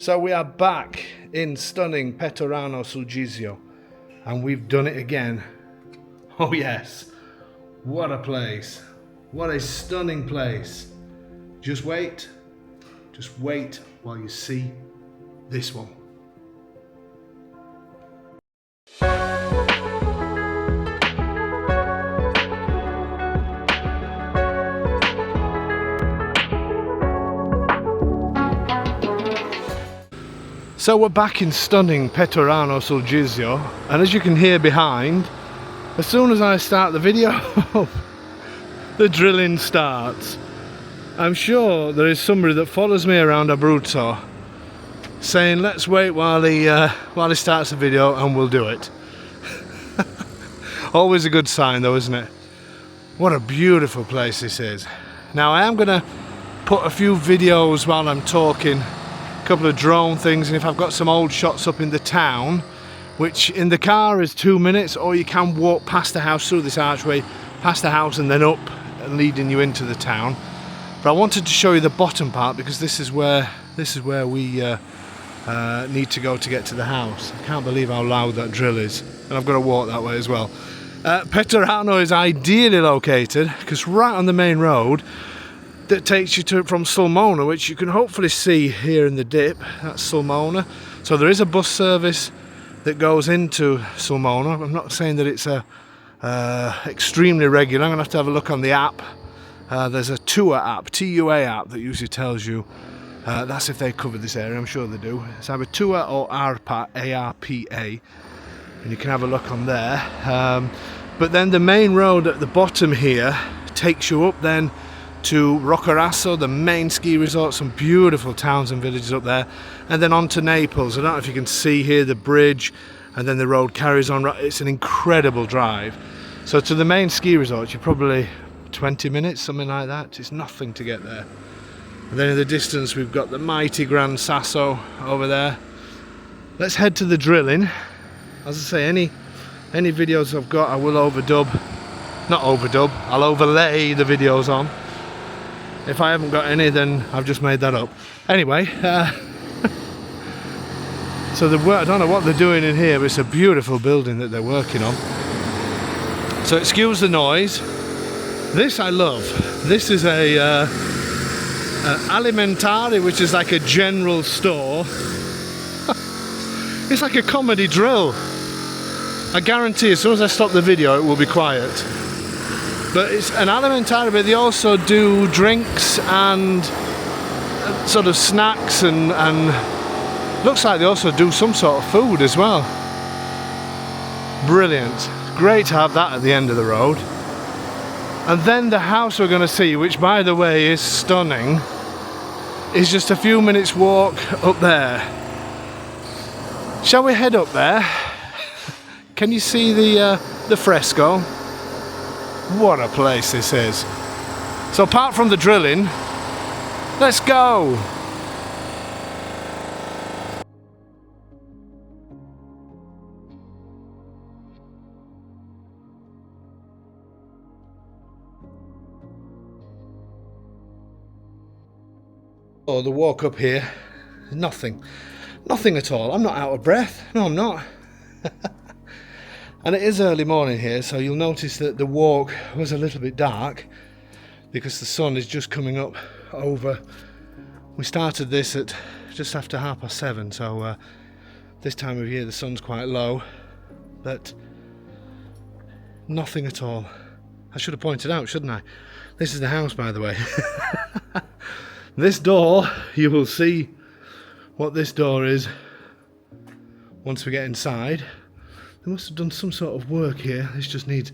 So we are back in stunning Pettorano sul Gisio, and we've done it again. Oh yes, what a place, what a stunning place. Just wait while you see this one. So we're back in stunning Pettorano sul Gisio, and as you can hear behind, as soon as I start the video, the drilling starts. I'm sure there is somebody that follows me around Abruzzo saying, let's wait while he starts the video and we'll do it. Always a good sign though, isn't it? What a beautiful place this is. Now I am going to put a few videos while I'm talking, couple of drone things, and if I've got some old shots up in the town, which in the car is 2 minutes, or you can walk past the house through this archway, past the house and then up and leading you into the town. But I wanted to show you the bottom part because this is where we need to go to get to the house. I can't believe how loud that drill is, and I've got to walk that way as well. Pettorano is ideally located because right on the main road that takes you from Sulmona, which you can hopefully see here in the dip. That's Sulmona. So there is a bus service that goes into Sulmona. I'm not saying that it's extremely regular. I'm going to have a look on the app. There's a tour app, TUA app, that usually tells you that's if they cover this area. I'm sure they do. It's either tour or ARPA, A-R-P-A, and you can have a look on there. But then the main road at the bottom here takes you up then to Roccaraso, the main ski resort, some beautiful towns and villages up there, and then on to Naples. I don't know if you can see here the bridge, and then the road carries on. It's an incredible drive. So to the main ski resort you're probably 20 minutes, something like that. It's nothing to get there. And then in the distance we've got the mighty Gran Sasso over there. Let's head to the drilling. As I say, any videos I've got I will I'll overlay the videos on. If I haven't got any, then I've just made that up. Anyway, so I don't know what they're doing in here, but it's a beautiful building that they're working on. So excuse the noise. This I love. This is a alimentari, which is like a general store. It's like a comedy drill. I guarantee as soon as I stop the video it will be quiet. But it's an alimentari, but they also do drinks and sort of snacks, and looks like they also do some sort of food as well. Brilliant. Great to have that at the end of the road. And then the house we're going to see, which by the way is stunning, is just a few minutes walk up there. Shall we head up there? Can you see the fresco? What a place this is. So apart from the drilling, let's go. Oh, the walk up here, nothing at all. I'm not out of breath. No, I'm not. And it is early morning here, so you'll notice that the walk was a little bit dark because the sun is just coming up over. We started this at just after 7:30, so this time of year the sun's quite low, but nothing at all. I should have pointed out, shouldn't I? This is the house, by the way. This door, you will see what this door is once we get inside. They must have done some sort of work here. This just needs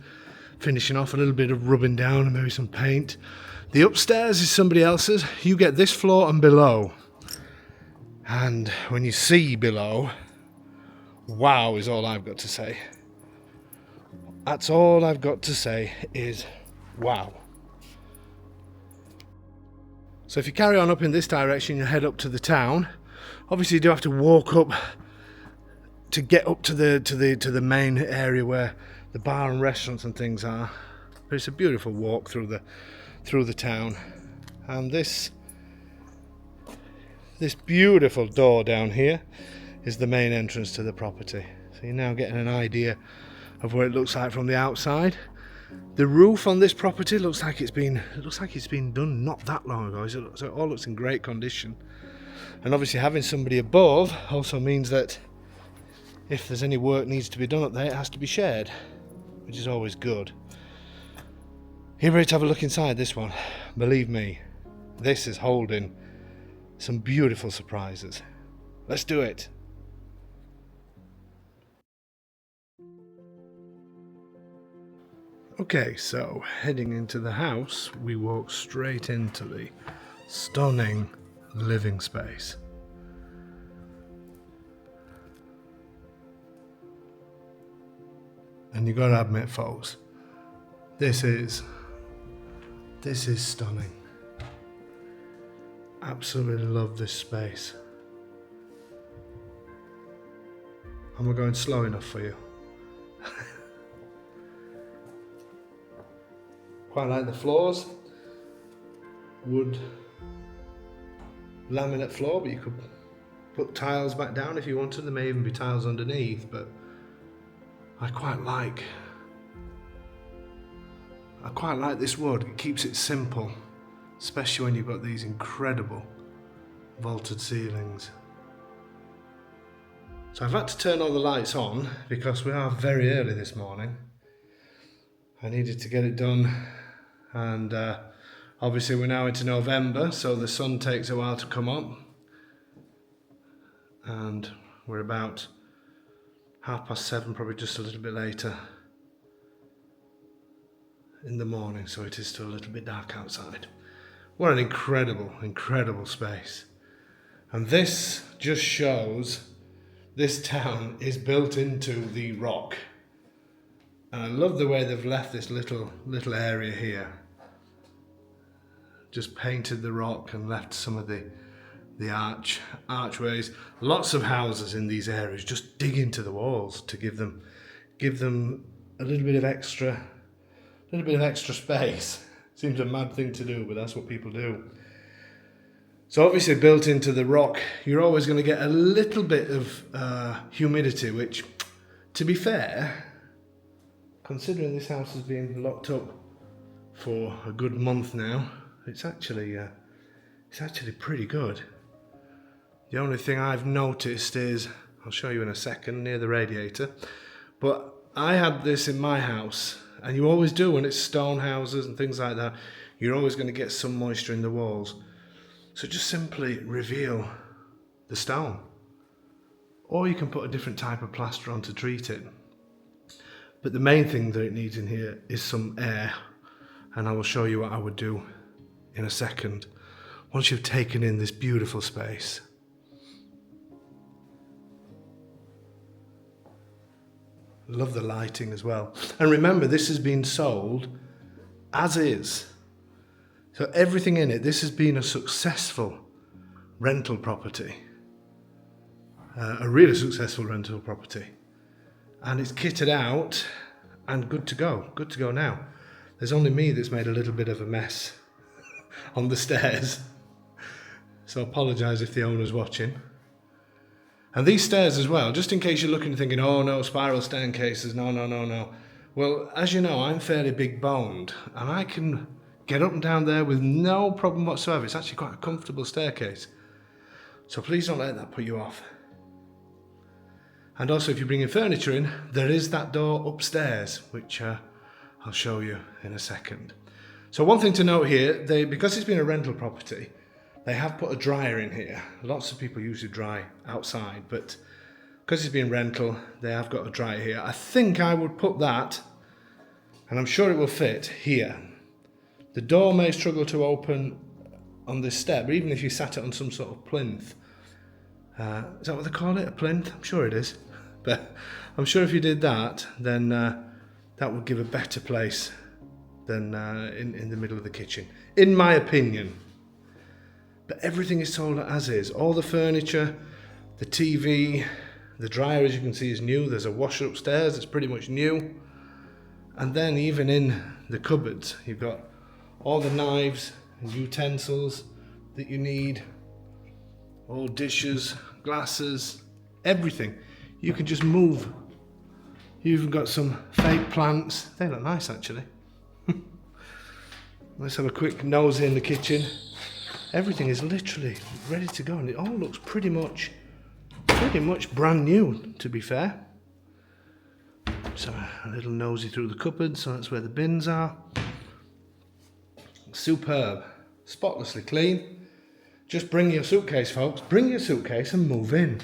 finishing off, a little bit of rubbing down and maybe some paint. The upstairs is somebody else's. You get this floor and below. And when you see below, wow is all I've got to say. That's all I've got to say is wow. So if you carry on up in this direction, you head up to the town. Obviously you do have to walk up to get up to the main area where the bar and restaurants and things are. But it's a beautiful walk through the town. And this this beautiful door down here is the main entrance to the property. So you're now getting an idea of what it looks like from the outside. The roof on this property looks like it's been done not that long ago. So it all looks in great condition. And obviously having somebody above also means that if there's any work needs to be done up there, it has to be shared, which is always good. Here, ready to have a look inside this one. Believe me, this is holding some beautiful surprises. Let's do it. Okay, so heading into the house, we walk straight into the stunning living space. And you gotta admit, folks, this is stunning. Absolutely love this space. Am I going slow enough for you? Quite like the floors. Wood laminate floor, but you could put tiles back down if you wanted. There may even be tiles underneath, but I quite like this wood. It keeps it simple, especially when you've got these incredible vaulted ceilings. So I've had to turn all the lights on because we are very early this morning. I needed to get it done, and obviously we're now into November, so the sun takes a while to come up, and we're about 7:30, probably just a little bit later in the morning, so it is still a little bit dark outside. What an incredible space. And this just shows this town is built into the rock. And I love the way they've left this little area here. Just painted the rock and left some of the archways. Lots of houses in these areas just dig into the walls to give them a little bit of extra space. Seems a mad thing to do, but that's what people do. So obviously built into the rock, you're always going to get a little bit of humidity, which, to be fair, considering this house has been locked up for a good month now, it's actually pretty good. The only thing I've noticed is, I'll show you in a second, near the radiator, but I had this in my house, and you always do when it's stone houses and things like that. You're always going to get some moisture in the walls. So just simply reveal the stone. Or you can put a different type of plaster on to treat it. But the main thing that it needs in here is some air, and I will show you what I would do in a second once you've taken in this beautiful space. Love the lighting as well. And remember, this has been sold as is. So everything in it, this has been a successful rental property. A really successful rental property. And it's kitted out and good to go now. There's only me that's made a little bit of a mess on the stairs. So I apologise if the owner's watching. And these stairs as well, just in case you're looking and thinking, oh no, spiral staircases, no. Well, as you know, I'm fairly big boned, and I can get up and down there with no problem whatsoever. It's actually quite a comfortable staircase. So please don't let that put you off. And also, if you're bringing furniture in, there is that door upstairs, which I'll show you in a second. So one thing to note here, because it's been a rental property, they have put a dryer in here. Lots of people usually dry outside, but because it's been rental, they have got a dryer here. I think I would put that, and I'm sure it will fit, here. The door may struggle to open on this step, even if you sat it on some sort of plinth. Is that what they call it, a plinth? I'm sure it is. But I'm sure if you did that, then that would give a better place than in the middle of the kitchen, in my opinion. But everything is sold as is. All the furniture, the TV, the dryer, as you can see, is new. There's a washer upstairs that's pretty much new. And then even in the cupboards, you've got all the knives and utensils that you need. All dishes, glasses, everything. You can just move. You've even got some fake plants. They look nice actually. Let's have a quick nose in the kitchen. Everything is literally ready to go, and it all looks pretty much brand new, to be fair. So a little nosy through the cupboard, so that's where the bins are. Superb, spotlessly clean. Just bring your suitcase, folks. Bring your suitcase and move in.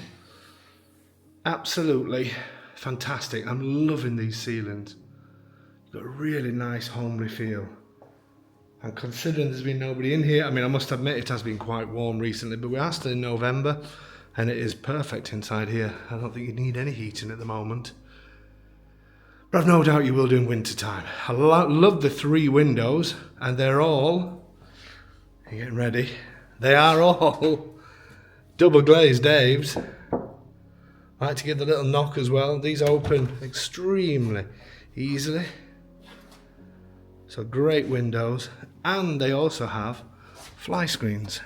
Absolutely fantastic. I'm loving these ceilings. Got a really nice homely feel. And considering there's been nobody in here, I mean, I must admit it has been quite warm recently, but we are still in November and it is perfect inside here. I don't think you need any heating at the moment. But I've no doubt you will do in winter time. I love the 3 windows, and they're all, you're getting ready, they are all double glazed Daves. I like to give the little knock as well. These open extremely easily. So great windows, and they also have fly screens.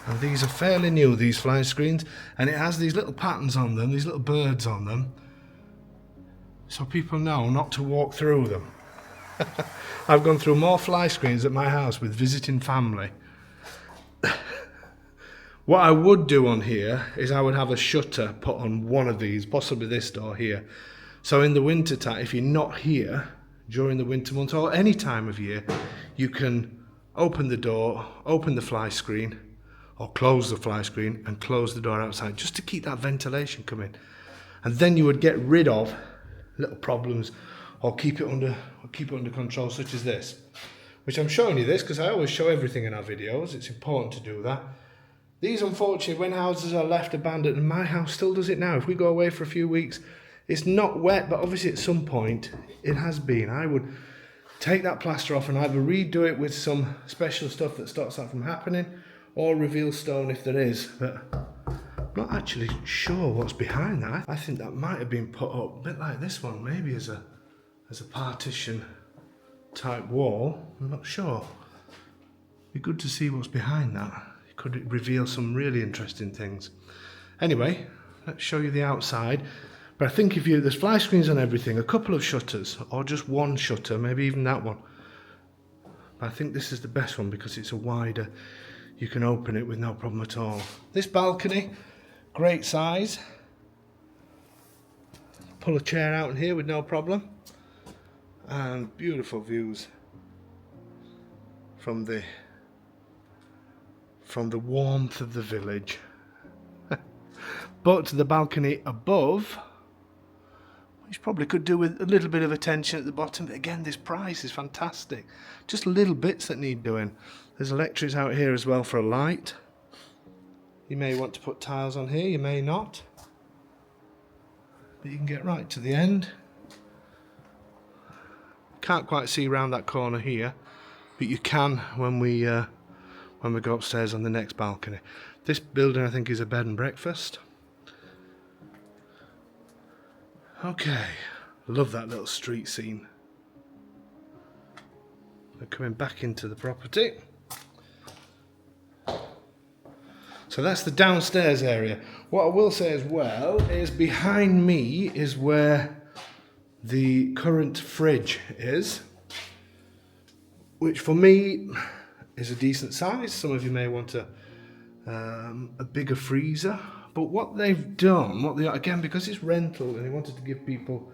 And these are fairly new, these fly screens, and it has these little patterns on them, these little birds on them, so people know not to walk through them. I've gone through more fly screens at my house with visiting family. What I would do on here is I would have a shutter put on one of these, possibly this door here. So in the winter time, if you're not here during the winter months or any time of year, you can open the door, open the fly screen, or close the fly screen and close the door outside, just to keep that ventilation coming. And then you would get rid of little problems or keep it under control, such as this. Which I'm showing you this because I always show everything in our videos. It's important to do that. These, unfortunately, when houses are left abandoned, and my house still does it now, if we go away for a few weeks, it's not wet, but obviously at some point it has been. I would take that plaster off and either redo it with some special stuff that stops that from happening, or reveal stone if there is. But I'm not actually sure what's behind that. I think that might have been put up a bit like this one, maybe as a partition type wall. I'm not sure. Be good to see what's behind that. It could reveal some really interesting things. Anyway, let's show you the outside. But I think there's fly screens on everything, a couple of shutters, or just one shutter, maybe even that one. But I think this is the best one because it's a wider, you can open it with no problem at all. This balcony, great size. Pull a chair out in here with no problem. And beautiful views from the warmth of the village. But the balcony above, which probably could do with a little bit of attention at the bottom, but again, this price is fantastic. Just little bits that need doing. There's electrics out here as well for a light. You may want to put tiles on here, you may not. But you can get right to the end. Can't quite see around that corner here, but you can when we go upstairs on the next balcony. This building, I think, is a bed and breakfast. Okay, love that little street scene. We're coming back into the property. So that's the downstairs area. What I will say as well is behind me is where the current fridge is, which for me is a decent size. Some of you may want a bigger freezer. But what they've done, again, because it's rental and they wanted to give people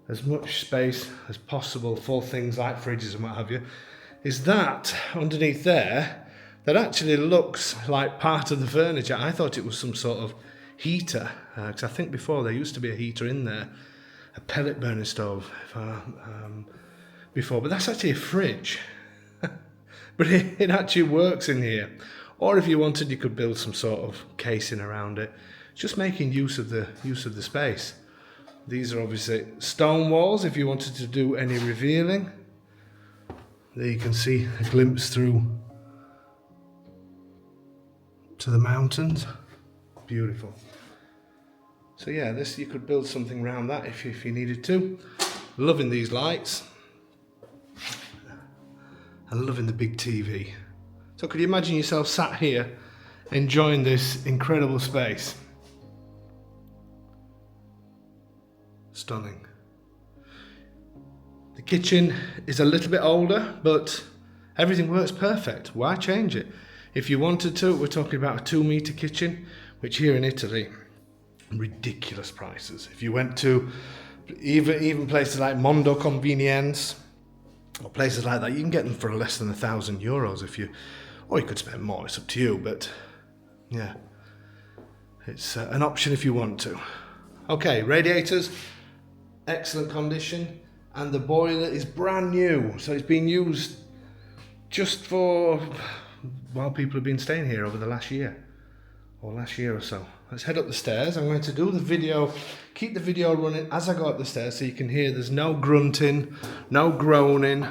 as much space as possible for things like fridges and what have you, is that underneath there, that actually looks like part of the furniture. I thought it was some sort of heater, because I think before there used to be a heater in there, a pellet burning stove before, but that's actually a fridge. But it actually works in here. Or if you wanted, you could build some sort of casing around it. Just making use of the space. These are obviously stone walls if you wanted to do any revealing. There you can see a glimpse through to the mountains. Beautiful. So yeah, this, you could build something around that if you needed to. Loving these lights. And loving the big TV. So could you imagine yourself sat here enjoying this incredible space. Stunning. The kitchen is a little bit older, but everything works perfect. Why change it? If you wanted to, we're talking about a 2-meter kitchen, which here in Italy, ridiculous prices. If you went to even places like Mondo Convenience or places like that, you can get them for less than €1,000 if you, or you could spend more, it's up to you, but yeah, it's an option if you want to. Okay, radiators, excellent condition, and the boiler is brand new, so it's been used just for while people have been staying here over the last year or so. Let's head up the stairs. I'm going to do the video, keep the video running as I go up the stairs so you can hear there's no grunting, no groaning.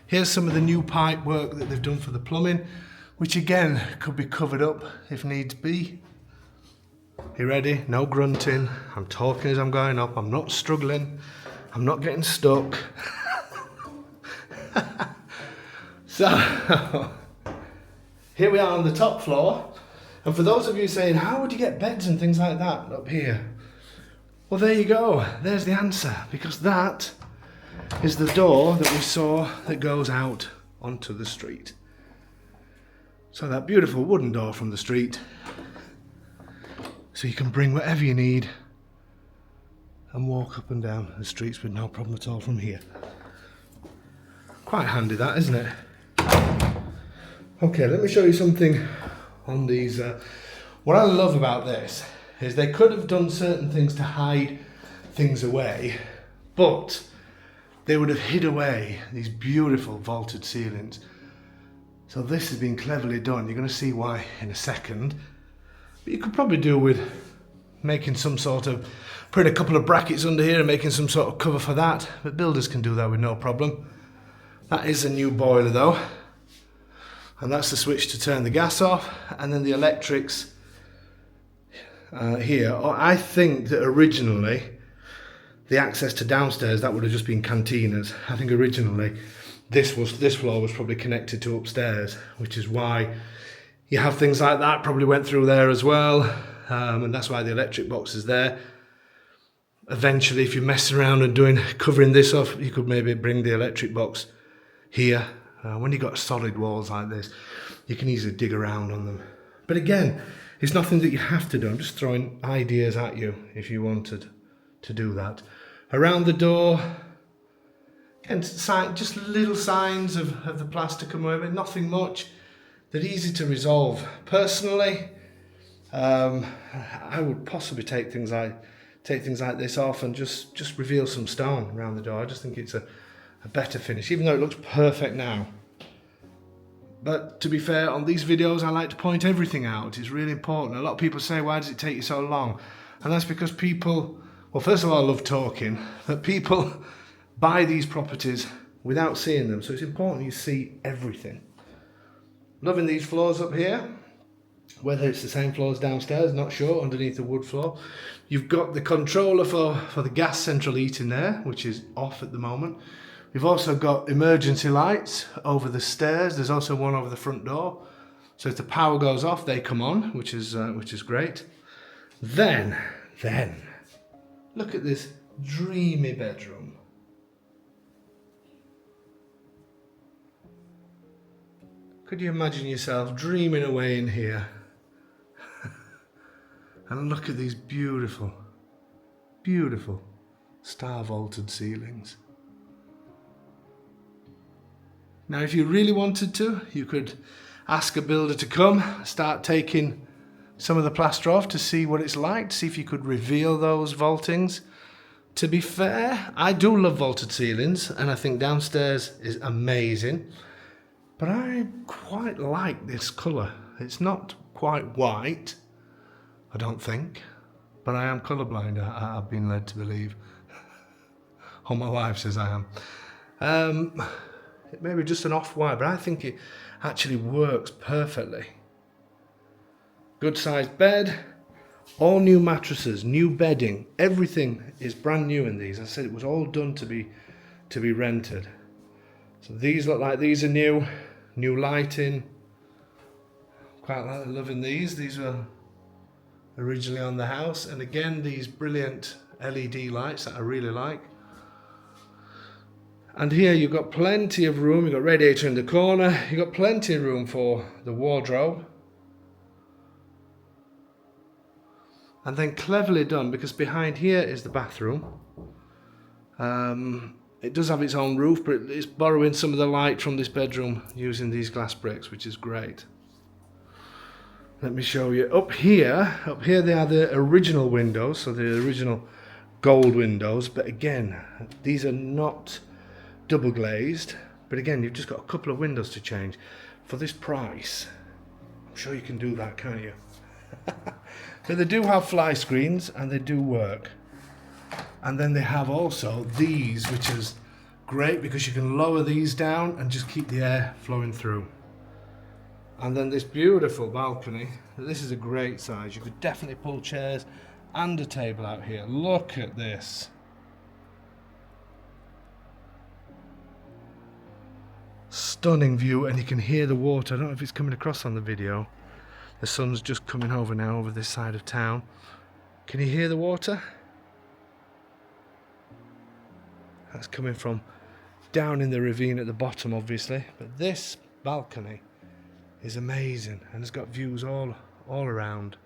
Here's some of the new pipe work that they've done for the plumbing, which again could be covered up if needs be. You ready? No grunting. I'm talking as I'm going up. I'm not struggling. I'm not getting stuck. So, here we are on the top floor. And for those of you saying, how would you get beds and things like that up here? Well, there you go. There's the answer. Because that is the door that we saw that goes out onto the street. So that beautiful wooden door from the street. So you can bring whatever you need and walk up and down the streets with no problem at all from here. Quite handy that, isn't it? Okay, let me show you something on these. What I love about this is they could have done certain things to hide things away, but they would have hid away these beautiful vaulted ceilings. So this has been cleverly done. You're going to see why in a second. But you could probably do with making some sort of, putting a couple of brackets under here and making some sort of cover for that. But builders can do that with no problem. That is a new boiler though. And that's the switch to turn the gas off, and then the electrics here. I think that originally the access to downstairs, that would have just been cantinas. I think originally this floor was probably connected to upstairs, which is why you have things like that probably went through there as well, and that's why the electric box is there. Eventually, if you're messing around and covering this off, you could maybe bring the electric box here. When you've got solid walls like this, you can easily dig around on them. But again, it's nothing that you have to do. I'm just throwing ideas at you if you wanted to do that. Around the door, again, just little signs of the plaster coming over, nothing much. They're easy to resolve. Personally, I would possibly take things like this off and just reveal some stone around the door. I just think it's a better finish, even though it looks perfect now. But to be fair, on these videos I like to point everything out. It's really important. A lot of people say, why does it take you so long? And that's because people, well, first of all, I love talking, but people buy these properties without seeing them, so it's important you see everything. Loving these floors up here, whether it's the same floors downstairs, not sure, underneath the wood floor. You've got the controller for the gas central heating there, which is off at the moment. We've also got emergency lights over the stairs. There's also one over the front door. So if the power goes off, they come on, which is great. Then, look at this dreamy bedroom. Could you imagine yourself dreaming away in here? And look at these beautiful, beautiful star vaulted ceilings. Now, if you really wanted to, you could ask a builder to come, start taking some of the plaster off to see what it's like, to see if you could reveal those vaultings. To be fair, I do love vaulted ceilings, and I think downstairs is amazing. But I quite like this colour. It's not quite white, I don't think, but I am colourblind, I've been led to believe. Or my wife says I am. It may be just an off-white, but I think it actually works perfectly. Good sized bed, all new mattresses, new bedding, everything is brand new in these. I said it was all done to be rented. So these look like these are new lighting, Quite like loving these. These were originally on the house, and again these brilliant LED lights that I really like. And here you've got plenty of room. You've got radiator in the corner. You've got plenty of room for the wardrobe. And then cleverly done, because behind here is the bathroom. It does have its own roof, but it's borrowing some of the light from this bedroom using these glass bricks, which is great. Let me show you. Up here they are the original windows, so the original gold windows. But again, these are not double glazed, but again you've just got a couple of windows to change for this price. I'm sure you can do that, can't you? But they do have fly screens and they do work. And then they have also these, which is great because you can lower these down and just keep the air flowing through. And then this beautiful balcony. This is a great size. You could definitely pull chairs and a table out here. Look at this. Stunning view, and you can hear the water. I don't know if it's coming across on the video. The sun's just coming over now over this side of town. Can you hear the water? That's coming from down in the ravine at the bottom, obviously. But this balcony is amazing, and it's got views all around.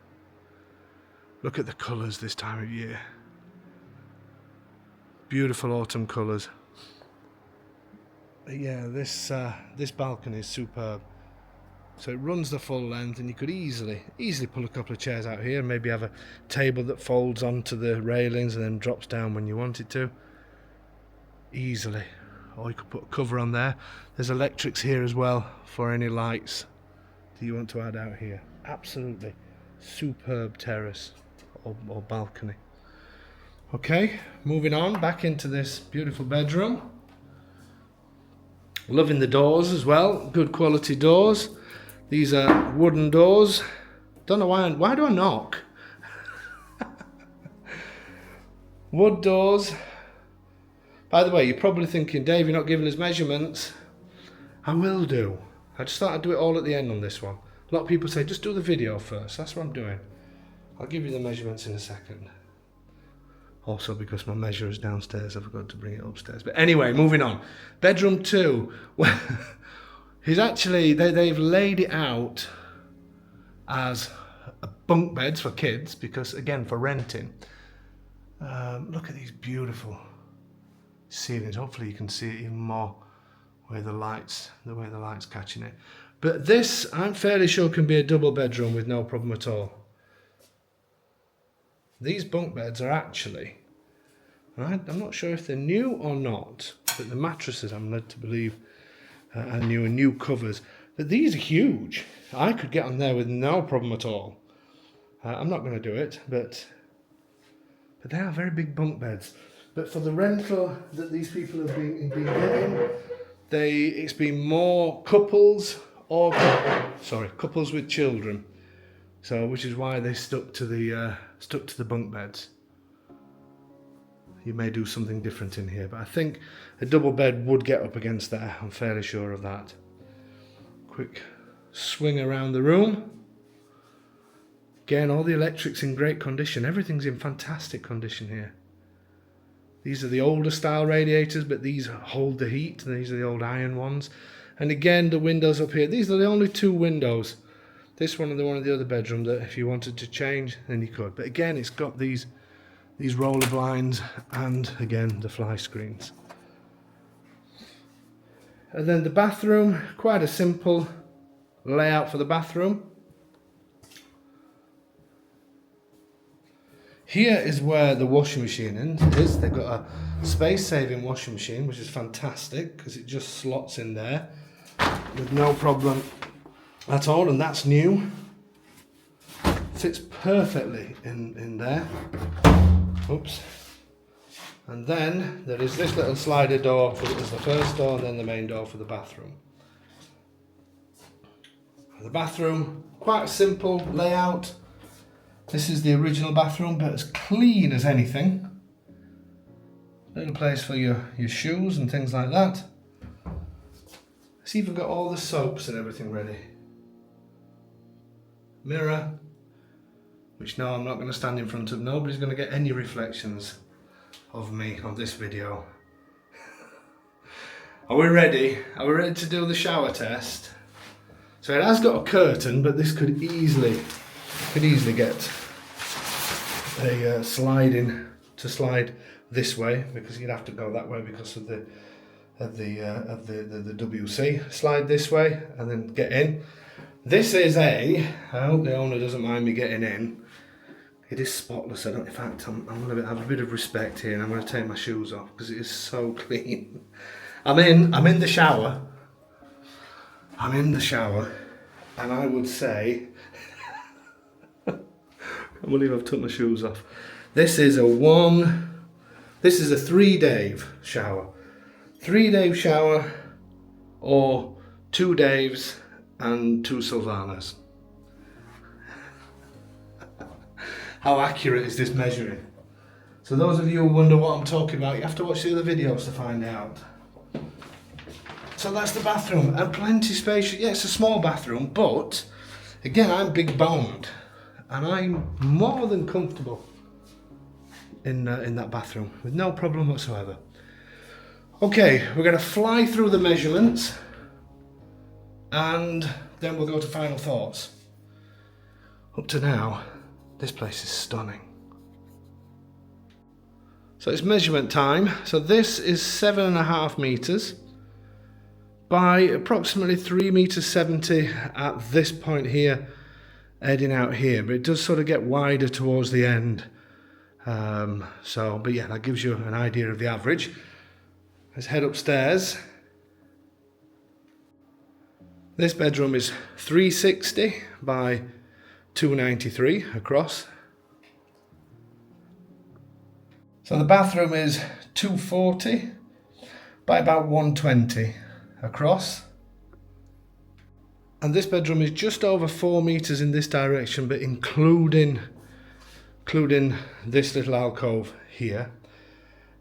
Look at the colours this time of year. Beautiful autumn colours. Yeah, this balcony is superb. So it runs the full length, and you could easily pull a couple of chairs out here and maybe have a table that folds onto the railings and then drops down when you want it to. Easily. Or you could put a cover on there. There's electrics here as well for any lights that you want to add out here. Absolutely superb terrace or balcony. Okay, moving on back into this beautiful bedroom. Loving the doors as well, good quality doors. These are wooden doors. Don't know why do I knock? Wood doors. By the way, you're probably thinking, Dave, you're not giving us measurements. I will do. I just thought I'd do it all at the end on this one. A lot of people say, just do the video first. That's what I'm doing. I'll give you the measurements in a second. Also because my measure is downstairs, I forgot to bring it upstairs. But anyway, moving on. Bedroom 2. Well, he's actually, they've laid it out as bunk beds for kids, because again, for renting. Look at these beautiful ceilings. Hopefully you can see it even more the way the light's catching it. But this, I'm fairly sure, can be a double bedroom with no problem at all. These bunk beds are actually, right, I'm not sure if they're new or not, but the mattresses, I'm led to believe, are new, and new covers. But these are huge. I could get on there with no problem at all. I'm not going to do it, but they are very big bunk beds. But for the rental that these people have been getting, it's been more couples with children. So, which is why they stuck to the bunk beds. You may do something different in here, but I think a double bed would get up against that. I'm fairly sure of that. Quick swing around the room. Again, all the electrics in great condition. Everything's in fantastic condition here. These are the older style radiators, but these hold the heat. These are the old iron ones. And again, the windows up here. These are the only two windows. This one and the one in the other bedroom that if you wanted to change, then you could. But again, it's got these roller blinds and again, the fly screens. And then the bathroom, quite a simple layout for the bathroom. Here is where the washing machine is. They've got a space-saving washing machine, which is fantastic because it just slots in there with no problem at all, and that's new. Fits perfectly in there. Oops. And then there is this little slider door as the first door, and then the main door for the bathroom. The bathroom, quite a simple layout. This is the original bathroom, but as clean as anything. Little place for your shoes and things like that. It's even got all the soaps and everything ready. mirror, which no, I'm not going to stand in front of. Nobody's going to get any reflections of me on this video. Are we ready? Are we ready to do the shower test? So it has got a curtain, but this could easily get a slide this way, because you'd have to go that way because of the WC. Slide this way and then get in. This is I hope the owner doesn't mind me getting in. It is spotless. In fact, I'm going to have a bit of respect here, and I'm going to take my shoes off because it is so clean. I'm in the shower. I'm in the shower, and I would say, I can't believe I've took my shoes off. This is a 3-Dave shower. 3-Dave shower, or 2 Daves and 2 Sulmonas. How accurate is this measuring? So those of you who wonder what I'm talking about, you have to watch the other videos to find out. So that's the bathroom, and plenty spacious. Yeah, it's a small bathroom, but again, I'm big boned, and I'm more than comfortable in that bathroom with no problem whatsoever. Okay, we're going to fly through the measurements, and then we'll go to final thoughts. Up to now, this place is stunning. So it's measurement time. So this is 7.5 meters by approximately 3.70 meters at this point here, heading out here, but it does sort of get wider towards the end. But yeah, that gives you an idea of the average. Let's head upstairs. This bedroom is 360 by 293 across. So the bathroom is 240 by about 120 across. And this bedroom is just over 4 meters in this direction, but including this little alcove here.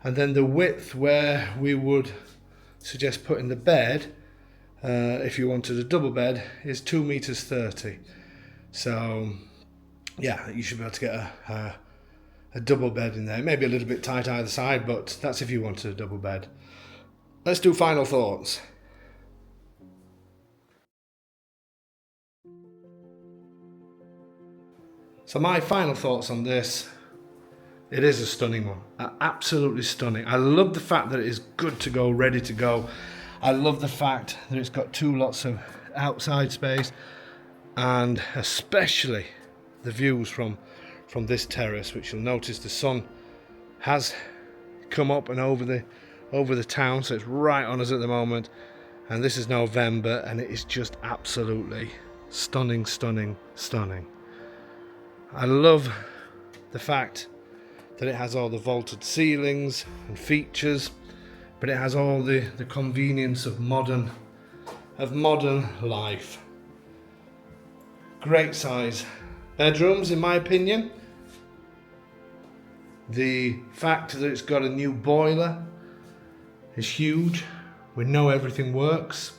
And then the width where we would suggest putting the bed, if you wanted a double bed, is 2.30 meters. So yeah, you should be able to get a double bed in there. Maybe a little bit tight either side, but that's if you wanted a double bed. Let's do final thoughts. So my final thoughts on this, it is a stunning one. Absolutely stunning. I love the fact that it is good to go, ready to go. I love the fact that it's got 2 lots of outside space, and especially the views from this terrace, which you'll notice the sun has come up and over the town, so it's right on us at the moment. And this is November, and it is just absolutely stunning, stunning, stunning. I love the fact that it has all the vaulted ceilings and features, but it has all the convenience of modern life. Great size bedrooms, in my opinion. The fact that it's got a new boiler is huge. We know everything works.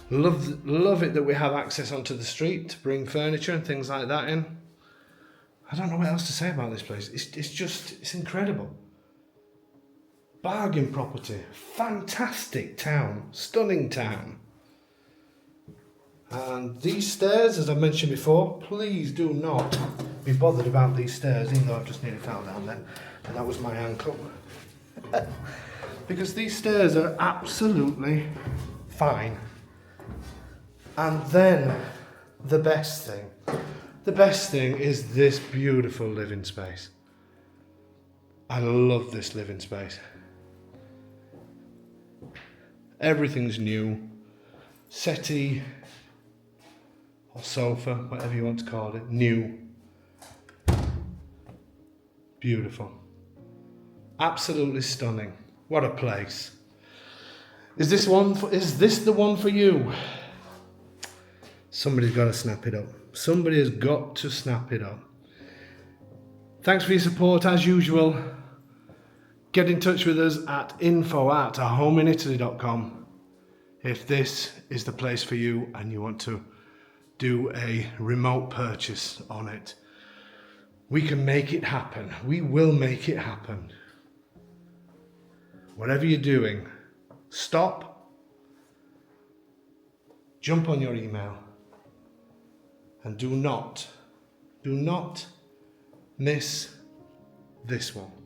Love it that we have access onto the street to bring furniture and things like that in. I don't know what else to say about this place. It's incredible. Bargain property, fantastic town, stunning town. And these stairs, as I mentioned before, please do not be bothered about these stairs, even though I've just nearly fell down then, and that was my ankle. Because these stairs are absolutely fine. And then the best thing is this beautiful living space. I love this living space. Everything's new. Settee or sofa, whatever you want to call it, new. Beautiful. Absolutely stunning. What a place. Is this the one for you? Somebody's got to snap it up. Somebody has got to snap it up. Thanks for your support as usual. Get in touch with us at info@ourhomeinitaly.com if this is the place for you and you want to do a remote purchase on it. We can make it happen. We will make it happen. Whatever you're doing, stop, jump on your email, and do not miss this one.